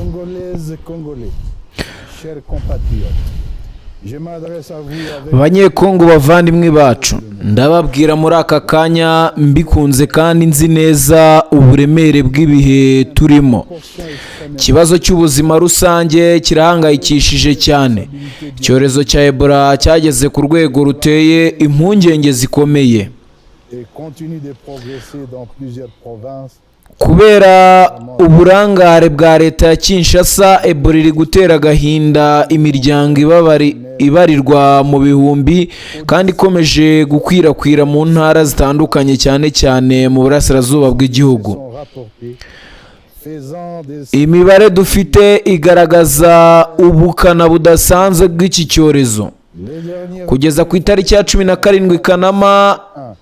Congolaises, Congolais, chers compatriotes, je m'adresse à vous avec banyekongo bavandimwe bacu, ndababwira muri aka kanya mbikunze kandi nzi neza uburemere bw'ibihe turimo. Ikibazo cy'ubuzima rusange kirahangayikishije cyane. Icyorezo cya Ebola cyageze ku rwego ruteye impungenge zikomeye. et continue de progresser dans plusieurs provinces. Kubera uburangare bwa leta ya Kinshasa, Ebola iri gutera agahinda imiryango ibarirwa mu bihumbi kandi ikomeje gukwirakwira mu ntara zitandukanye, cyane cyane mu burasirazuba bw'igihugu. Sont rapportés, faisant des Imibare dufite igaragaza ubukana budasanzwe bw'iki cyorezo. les dernières Kugeza ku itariki ya 17 Kanama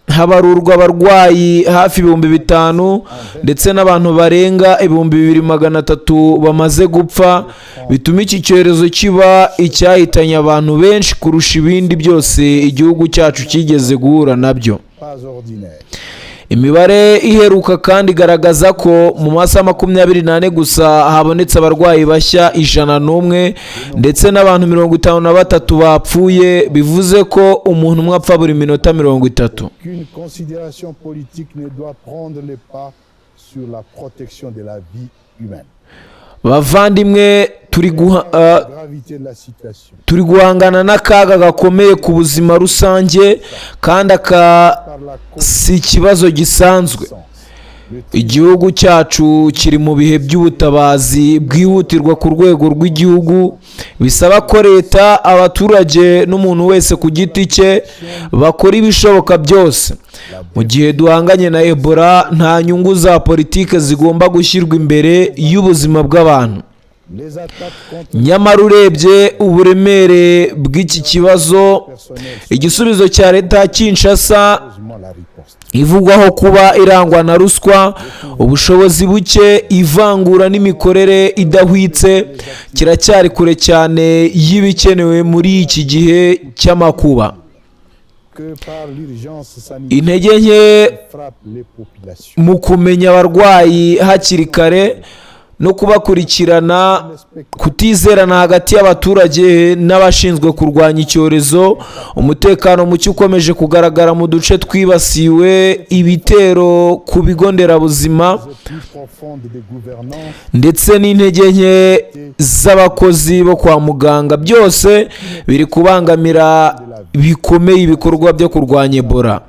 habarurwa abarwayi hafi 5,000 ndetse n'abantu barenga 2,300 bamaze gupfa, bituma iki cyorezo kiba icyahitanye abantu benshi kurusha ibindi byose igihugu cyacu kigeze guhura nabyo. pas ordinaires. Imibare iheruka kandi igaragaza ko mu masaha 24 gusa habonetse abarwayi bashya 101 ndetse n'abantu 53 bapfuye, bivuze ko umuntu umwe apfa buri minota 30. Qu'une considération politique ne doit prendre le pas sur la protection de la vie humaine. Bavandimwe, La gravité de la situation turi guhangana n'akaga gakomeye ku buzima rusange, kandi par la si ikibazo gisanzwe. connaissance, le Igihugu cyacu kiri mu bihe by'ubutabazi bwihutirwa ku rwego rw'igihugu, bisaba ko leta, abaturage n'umuntu wese ku giti cye bakora ibishoboka byose. Mu gihe duhanganye na Ebola, nta nyungu za politike zigomba gushyirwa imbere y'ubuzima bw'abantu. les attaques contre Nyamara urebye uburemere bw'iki kibazo, le personnel, igisubizo cya leta ya Kinshasa heureusement la riposte. ivugwaho kuba irangwa na ruswa, ubushobozi buke, ivangura n'imikorere idahwitse, kiracyari kure cyane y'ibikenewe muri iki gihe cy'amakuba. Que par l'urgence sanitaire Intege nke frappe les populations. mu kumenya abarwayi hakiri kare no kubakurikirana, kutizerana hagati y'abaturage n'abashinzwe kurwanya icyorezo, umutekano muke ukomeje kugaragara mu duce twibasiwe, ibitero ku bigo nderabuzima Plus profonde des gouvernances ndetse n'intege nke z'abakozi bo kwa muganga, byose biri kubangamira bikomeye ibikorwa byo kurwanya Ebola.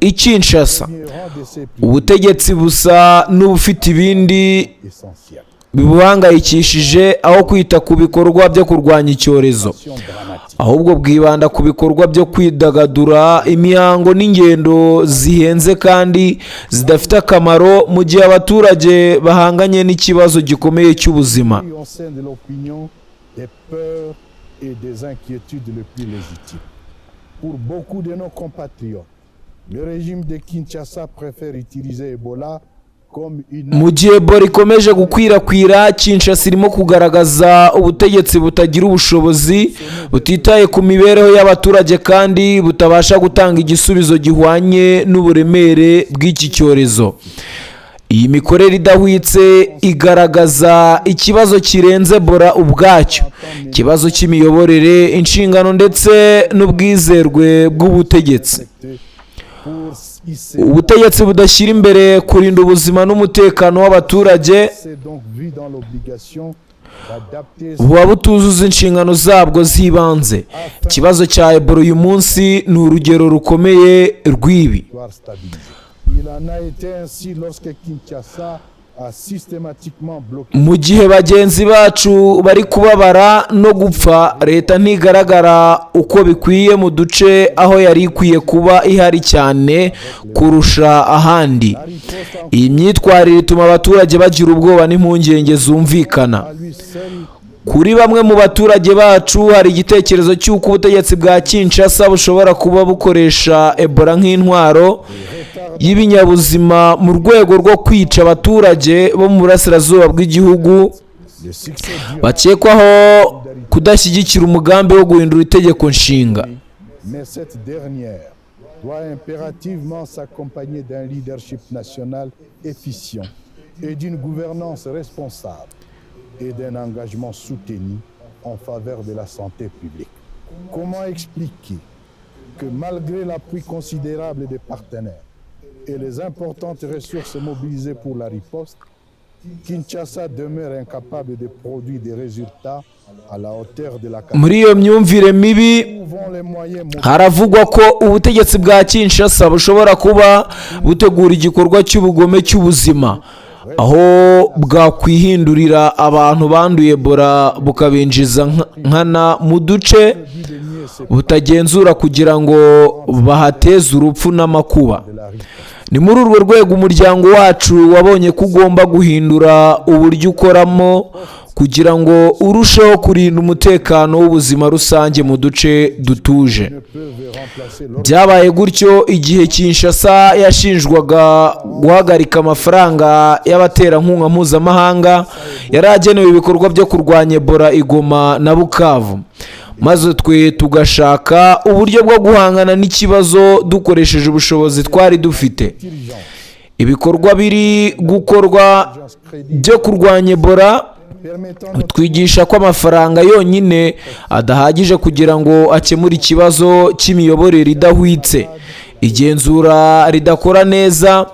I Kinshasa, ignorant de ces plus ubutegetsi busa n'ubufite ibindi essentielles. bibuhangayikishije aho kwita ku bikorwa byo kurwanya icyorezo, Dramatique. ahubwo bwibanda ku bikorwa byo kwidagadura, imihango n'ingendo zihenze kandi zidafite akamaro, mu gihe abaturage bahanganye n'ikibazo gikomeye cy'ubuzima. Au sein de l'opinion, des peurs et des inquiétudes les plus légitimes. Pour beaucoup de nos compatriotes, le régime de Kinshasa préfère utiliser Ebola comme une Mu gihe Ebola ikomeje gukwirakwira, Kinshasa irimo kugaragaza ubutegetsi butagira ubushobozi, butitaye ku mibereho y'abaturage kandi butabasha gutanga igisubizo gihwanye n'uburemere bw'iki cyorezo. Iyi mikorere idahwitse igaragaza ikibazo kirenze Ebola ubwacyo, ikibazo cy'imiyoborere, inshingano ndetse n'ubwizerwe bw'ubutegetsi. pour hisser. Ubutegetsi budashyira imbere kurinda ubuzima n'umutekano w'abaturage C'est donc vu dans l'obligation d'adapter buba butuzuza inshingano zabwo z'ibanze. Ikibazo cya Ebola uyu munsi ni urugero rukomeye rw'ibi. territoire stabilisé. Il en a été ainsi lorsque Kinshasa a systématiquement bloqué Mu gihe bagenzi bacu bari kubabara no gupfa, leta ntigaragara uko bikwiye mu duce aho yari ikwiye kuba ihari cyane kurusha ahandi. la riposte en Iyi myitwarire ituma abaturage bagira ubwoba n'impungenge zumvikana. à lui seul Kuri bamwe mu baturage bacu hari igitekerezo cy'uko ubutegetsi bwa Kinshasa bushobora kuba bukoresha Ebola nk'intwaro y'ibinyabuzima mu rwego rwo kwica abaturage bo mu burasirazuba bw'igihugu le succès durable, bakekwaho kudashyigikira umugambi wo guhindura itegeko nshinga. mais cette dernière doit impérativement s'accompagner d'un leadership national efficient et d'une gouvernance responsable. et d'un engagement soutenu en faveur de la santé publique. Comment expliquer que malgré l'appui considérable des partenaires et les importantes ressources mobilisées pour la riposte, Kinshasa demeure incapable de produire des résultats à la hauteur de la muri iyo myumvire mibi haravugwa ko ubutegetsi bwa Kinshasa bushobora kuba butegura igikorwa cy'ubugome cy'ubuzima, aho bwakwihindurira abantu banduye Ebola bukabinjiza nkana mu duce butagenzura kugira ngo bahateze urupfu n'amakuba. Ni muri urwo rwego umuryango wacu wabonye ko ugomba guhindura uburyo ukoramo kugira ngo urusheho kurinda umutekano w'ubuzima rusange mu duce dutuje. Byabaye gutyo igihe Kinshasa yashinjwaga guhagarika amafaranga y'abaterankunga mpuzamahanga yari agenewe ibikorwa byo kurwanya Ebola i Goma na Bukavu, maze twe tugashaka uburyo bwo guhangana n'ikibazo dukoresheje ubushobozi twari dufite. Ibikorwa biri gukorwa byo kurwanya Ebola twigisha ko amafaranga yonyine adahagije kugira ngo akemure ikibazo cy'imiyoborere idahwitse, igenzura ridakora neza,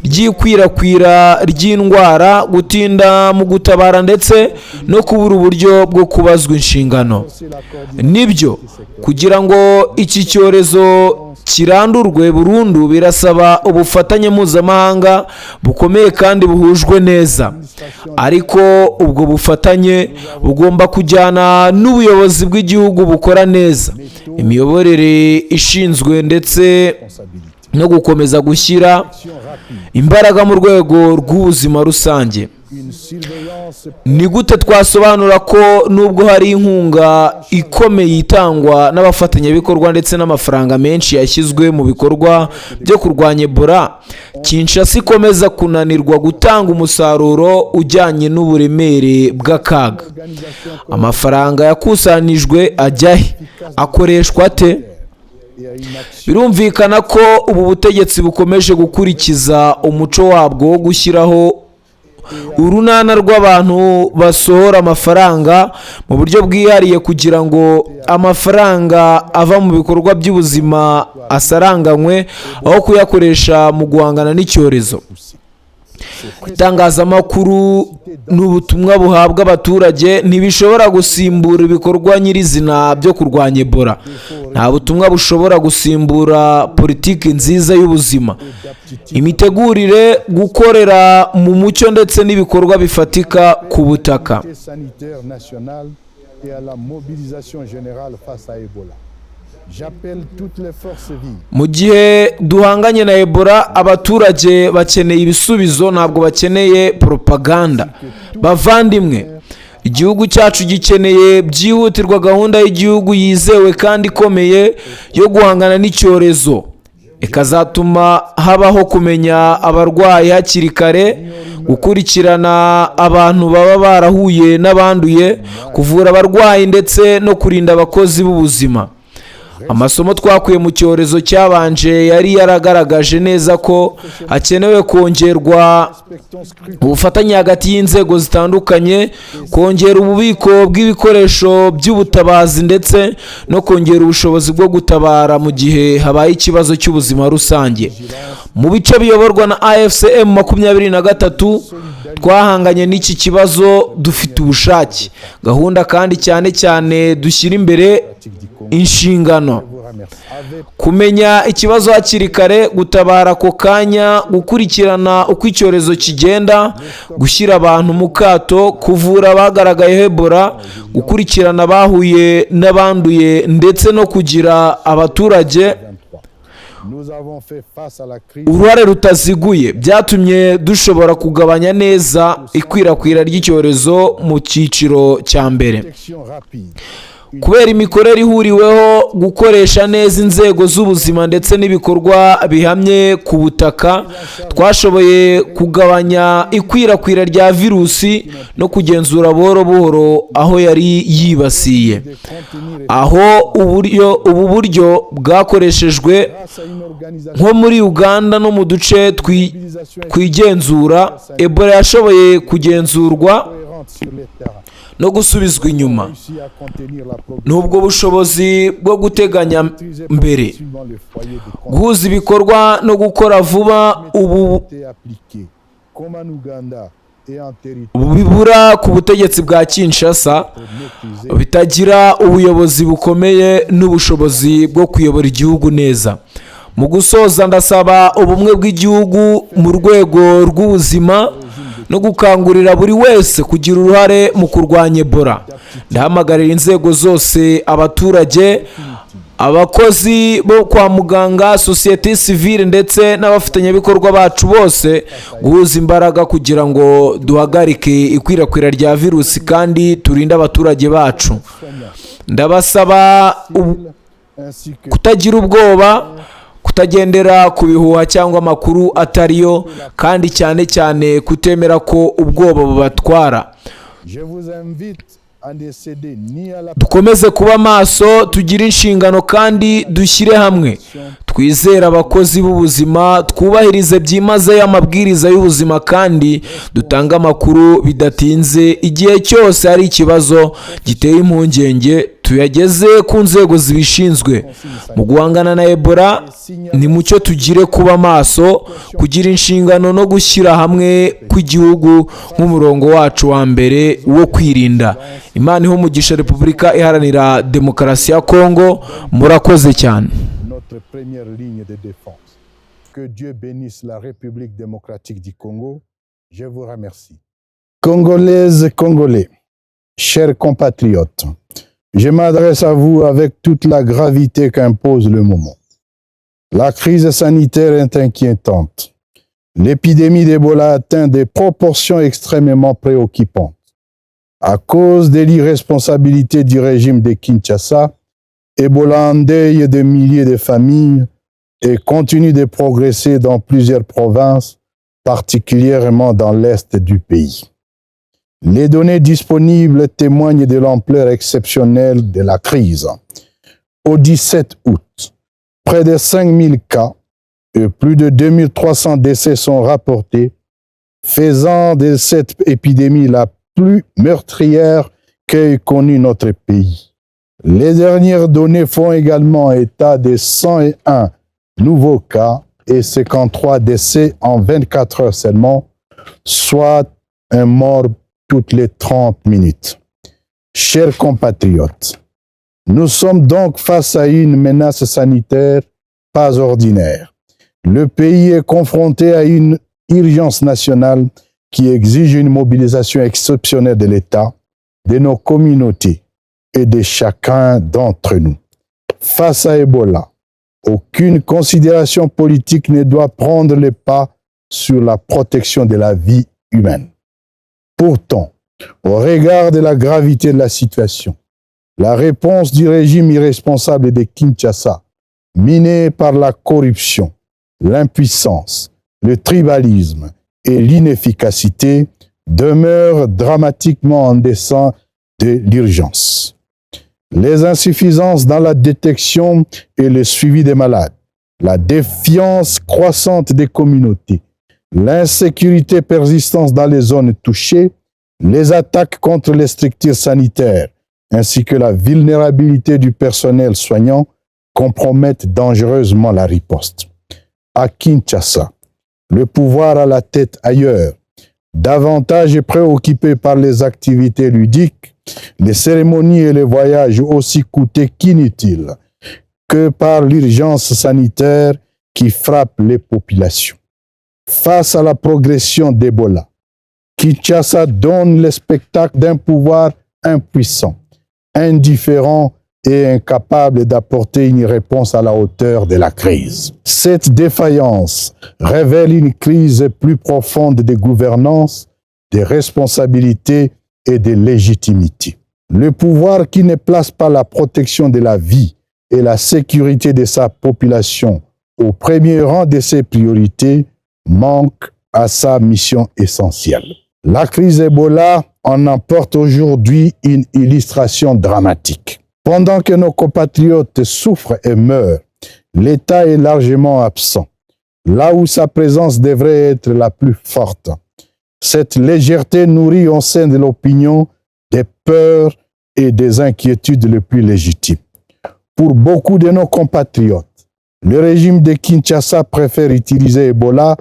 ry'ikwirakwira ry'indwara, gutinda mu gutabara ndetse no kubura uburyo bwo kubazwa inshingano. Nibyo, kugira ngo iki cyorezo kirandurwe burundu birasaba ubufatanye mpuzamahanga bukomeye kandi buhujwe neza, ariko ubwo bufatanye bugomba kujyana n'ubuyobozi bw'igihugu bukora neza, imiyoborere ishinzwe ndetse no gukomeza gushyira imbaraga mu rwego rw'ubuzima rusange. Ni gute twasobanura ko nubwo hari inkunga ikomeye itangwa n'abafatanyabikorwa ndetse n'amafaranga menshi yashyizwe mu bikorwa byo kurwanya Ebola, Kinshasa ikomeza kunanirwa gutanga umusaruro ujyanye n'uburemere bw'akaga? Amafaranga yakusanijwe ajya he? Akoreshwa ate? Birumvikana ko ubu butegetsi bukomeje gukurikiza umuco wabwo wo gushyiraho urunana rw'abantu basohora amafaranga mu buryo bwihariye kugira ngo amafaranga ava mu bikorwa by'ubuzima asaranganywe aho kuyakoresha mu guhangana n'icyorezo. Itangazamakuru n'ubutumwa buhabwa abaturage ntibishobora gusimbura ibikorwa nyirizina byo kurwanya Ebola. Nta butumwa bushobora gusimbura politiki nziza y'ubuzima, imitegurire, gukorera mu mucyo ndetse n'ibikorwa bifatika ku butaka. Mu gihe duhanganye na Ebola, abaturage bakeneye ibisubizo, ntabwo bakeneye propaganda. Bavandimwe, igihugu cyacu gikeneye byihutirwa gahunda y'igihugu yizewe kandi ikomeye yo guhangana n'icyorezo, ikazatuma habaho kumenya abarwayi hakiri kare, gukurikirana abantu baba barahuye n'abanduye, kuvura abarwayi ndetse no kurinda abakozi b'ubuzima. Amasomo twakuye mu cyorezo cyabanje yari yaragaragaje neza ko hakenewe kongerwa ubufatanye hagati y'inzego zitandukanye, kongera ububiko bw'ibikoresho by'ubutabazi ndetse no kongera ubushobozi bwo gutabara mu gihe habaye ikibazo cy'ubuzima rusange. Mu bice biyoborwa na AFCM 23 twahanganye n'iki kibazo dufite ubushake, gahunda kandi cyane dushyira imbere inshingano: kumenya ikibazo hakiri kare, gutabara ako kanya, gukurikirana uko icyorezo kigenda, gushyira abantu mu kato, kuvura abagaragayeho Ebola, gukurikirana abahuye n'abanduye ndetse no kugira abaturage uruhare rutaziguye. Byatumye dushobora kugabanya neza ikwirakwira ry'icyorezo mu cyiciro cya mbere. Kubera imikorere ihuriweho, gukoresha neza inzego z'ubuzima ndetse n'ibikorwa bihamye ku butaka, twashoboye kugabanya ikwirakwira rya virusi no kugenzura buhoro buhoro aho yari yibasiye. Aho ubu buryo bwakoreshejwe nko muri Uganda no mu duce twigenzura, Ebola yashoboye kugenzurwa no gusubizwa inyuma. N'ubwo bushobozi bwo guteganya mbere, guhuza ibikorwa no gukora vuba ubu bibura ku butegetsi bwa Kinshasa, bitagira ubuyobozi bukomeye n'ubushobozi bwo kuyobora igihugu neza. Mu gusoza, ndasaba ubumwe bw'igihugu mu rwego rw'ubuzima no gukangurira buri wese kugira uruhare mu kurwanya Ebola. Ndahamagarira inzego zose, abaturage, abakozi bo kwa muganga, sosiyete sivile ndetse n'abafatanyabikorwa bacu bose guhuza imbaraga kugira ngo duhagarike ikwirakwira rya virusi kandi turinde abaturage bacu. Ndabasaba kutagira ubwoba, kutagendera ku bihuha cyangwa amakuru atariyo, kandi cyane cyane kutemera ko ubwoba bubatwara. Dukomeze kuba maso, tugire inshingano kandi dushyire hamwe. Twizere abakozi b'ubuzima, twubahirize byimazeyo amabwiriza y'ubuzima kandi dutange amakuru bidatinze igihe cyose hari ikibazo giteye impungenge, tuyageze ku nzego zibishinzwe. Mu guhangana na Ebola, ni mucyo tugire kuba maso, kugira inshingano no gushyira hamwe kw'igihugu nk'umurongo wacu wa mbere wo kwirinda. Imana ihe umugisha Repubulika Iharanira Demokarasi ya Kongo. Murakoze cyane. Notre première ligne de défense. Que Dieu bénisse la République démocratique du Congo. Je vous remercie. Congolaises, Congolais, chers compatriotes, je m'adresse à vous avec toute la gravité qu'impose le moment. La crise sanitaire est inquiétante. L'épidémie d'Ebola atteint des proportions extrêmement préoccupantes. À cause de l'irresponsabilité du régime de Kinshasa, Ebola endeuille de milliers de familles et continue de progresser dans plusieurs provinces, particulièrement dans l'est du pays. Les données disponibles témoignent de l'ampleur exceptionnelle de la crise. Au 17 août, près de 5000 cas et plus de 2300 décès sont rapportés, faisant de cette épidémie la plus meurtrière qu'ait connue notre pays. Les dernières données font également état de 101 nouveaux cas et 53 décès en 24 heures seulement, soit un mort toutes les 30 minutes. Chers compatriotes, nous sommes donc face à une menace sanitaire pas ordinaire. Le pays est confronté à une urgence nationale qui exige une mobilisation exceptionnelle de l'État, de nos communautés et de chacun d'entre nous. Face à Ebola, aucune considération politique ne doit prendre le pas sur la protection de la vie humaine. Pourtant, au regard de la gravité de la situation, la réponse du régime irresponsable de Kinshasa, miné par la corruption, l'impuissance, le tribalisme et l'inefficacité, demeure dramatiquement en deçà de l'urgence. Les insuffisances dans la détection et le suivi des malades, la défiance croissante des communautés, l'insécurité persistante dans les zones touchées, les attaques contre les structures sanitaires, ainsi que la vulnérabilité du personnel soignant compromettent dangereusement la riposte. À Kinshasa, le pouvoir a la tête ailleurs, davantage préoccupé par les activités ludiques, les cérémonies et les voyages aussi coûteux qu'inutiles que par l'urgence sanitaire qui frappe les populations. Face à la progression d'Ebola, Kinshasa donne le spectacle d'un pouvoir impuissant, indifférent et incapable d'apporter une réponse à la hauteur de la crise. Cette défaillance révèle une crise plus profonde de gouvernance, de responsabilité et de légitimité. Le pouvoir qui ne place pas la protection de la vie et la sécurité de sa population au premier rang de ses priorités manque à sa mission essentielle. La crise Ebola en apporte aujourd'hui une illustration dramatique. Pendant que nos compatriotes souffrent et meurent, l'État est largement absent, là où sa présence devrait être la plus forte. Cette légèreté nourrit au sein de l'opinion des peurs et des inquiétudes les plus légitimes. Pour beaucoup de nos compatriotes, le régime de Kinshasa préfère utiliser Ebola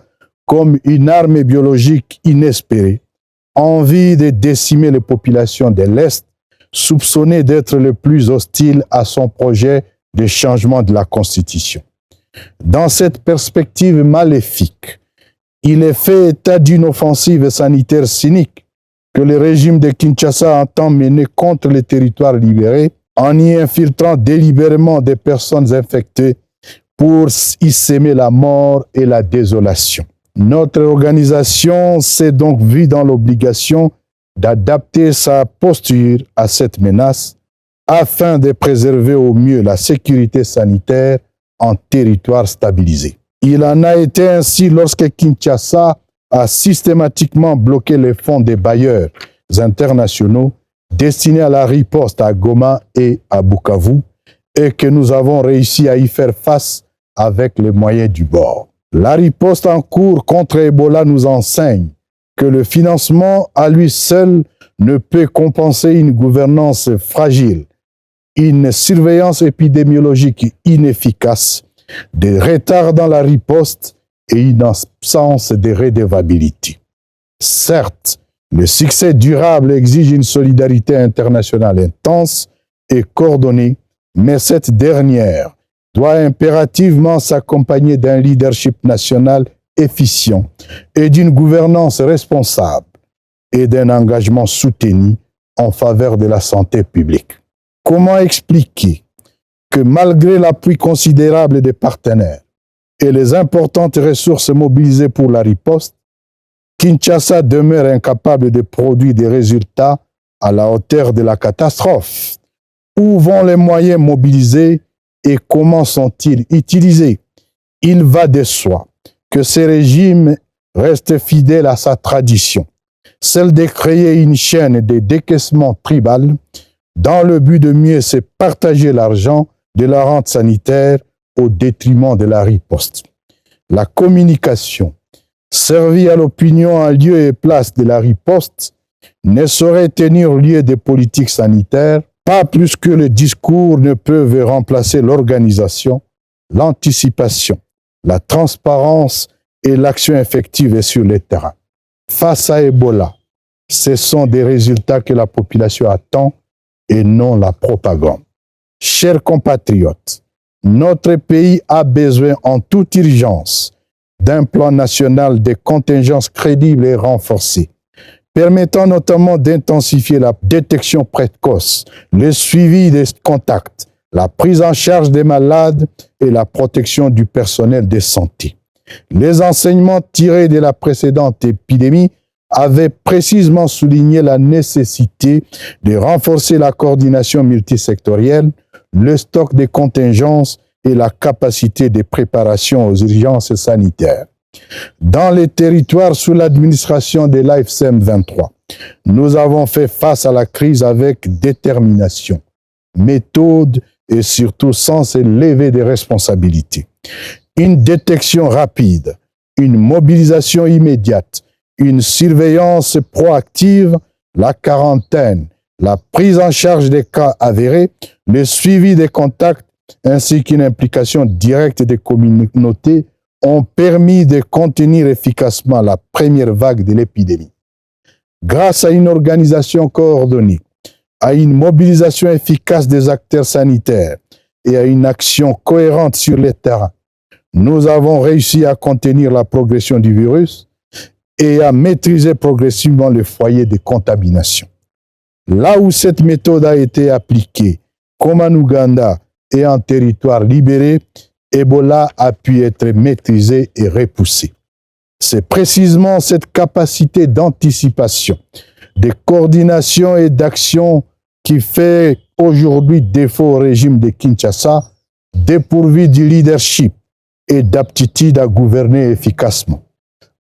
comme une arme biologique inespérée, envie de décimer les populations de l'Est, soupçonnées d'être les plus hostiles à son projet de changement de la Constitution. Dans cette perspective maléfique, il est fait état d'une offensive sanitaire cynique que le régime de Kinshasa entend mener contre les territoires libérés en y infiltrant délibérément des personnes infectées pour y semer la mort et la désolation. Notre organisation s'est donc vue dans l'obligation d'adapter sa posture à cette menace afin de préserver au mieux la sécurité sanitaire en territoire stabilisé. Il en a été ainsi lorsque Kinshasa a systématiquement bloqué les fonds des bailleurs internationaux destinés à la riposte à Goma et à Bukavu et que nous avons réussi à y faire face avec les moyens du bord. La riposte en cours contre Ebola nous enseigne que le financement à lui seul ne peut compenser une gouvernance fragile, une surveillance épidémiologique inefficace, des retards dans la riposte et une absence de redevabilité. Certes, le succès durable exige une solidarité internationale intense et coordonnée, mais cette dernière doit impérativement s'accompagner d'un leadership national efficient et d'une gouvernance responsable et d'un engagement soutenu en faveur de la santé publique. Comment expliquer que malgré l'appui considérable des partenaires et les importantes ressources mobilisées pour la riposte, Kinshasa demeure incapable de produire des résultats à la hauteur de la catastrophe? Où vont les moyens mobilisés et comment sont-ils utilisés? Il va de soi que ce régime reste fidèle à sa tradition, celle de créer une chaîne de décaissement tribal dans le but de mieux se partager l'argent de la rente sanitaire au détriment de la riposte. La communication servie à l'opinion en lieu et place de la riposte ne saurait tenir lieu de politique sanitaire, pas plus que les discours ne peuvent remplacer l'organisation, l'anticipation, la transparence et l'action effective sur le terrain. Face à Ebola, ce sont des résultats que la population attend et non la propagande. Chers compatriotes, notre pays a besoin en toute urgence d'un plan national de contingence crédible et renforcé, permettant notamment d'intensifier la détection précoce, le suivi des contacts, la prise en charge des malades et la protection du personnel de santé. Les enseignements tirés de la précédente épidémie avaient précisément souligné la nécessité de renforcer la coordination multisectorielle, le stock de contingences et la capacité de préparation aux urgences sanitaires. Dans les territoires sous l'administration de l'AFCM 23, nous avons fait face à la crise avec détermination, méthode et surtout sens élevé des responsabilités. Une détection rapide, une mobilisation immédiate, une surveillance proactive, la quarantaine, la prise en charge des cas avérés, le suivi des contacts ainsi qu'une implication directe des communautés ont permis de contenir efficacement la première vague de l'épidémie. Grâce à une organisation coordonnée, à une mobilisation efficace des acteurs sanitaires et à une action cohérente sur le terrain, nous avons réussi à contenir la progression du virus et à maîtriser progressivement le foyer de contamination. Là où cette méthode a été appliquée, comme en Ouganda et en territoire libéré, Ebola a pu être maîtrisé et repoussé. C'est précisément cette capacité d'anticipation, de coordination et d'action qui fait aujourd'hui défaut au régime de Kinshasa, dépourvu du leadership et d'aptitude à gouverner efficacement.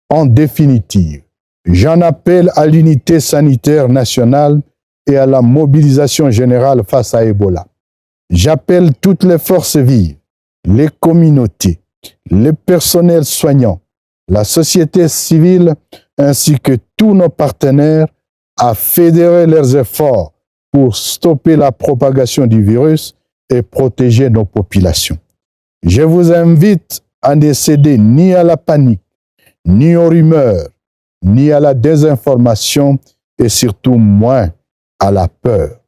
En définitive, j'en appelle à l'unité sanitaire nationale et à la mobilisation générale face à Ebola. J'appelle toutes les forces vives, les communautés, les personnels soignants, la société civile ainsi que tous nos partenaires à fédérer leurs efforts pour stopper la propagation du virus et protéger nos populations. Je vous invite à ne céder ni à la panique, ni aux rumeurs, ni à la désinformation et surtout moins à la peur.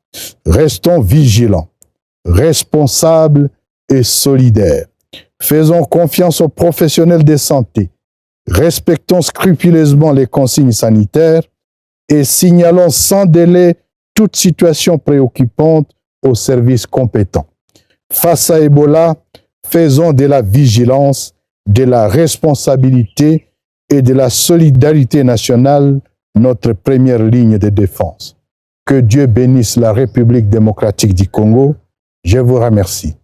Restons vigilants, responsables et solidaires. Faisons confiance aux professionnels de santé. Respectons scrupuleusement les consignes sanitaires et signalons sans délai toute situation préoccupante aux services compétents. Face à Ebola, faisons de la vigilance, de la responsabilité et de la solidarité nationale notre première ligne de défense. Que Dieu bénisse la République démocratique du Congo. Je vous remercie.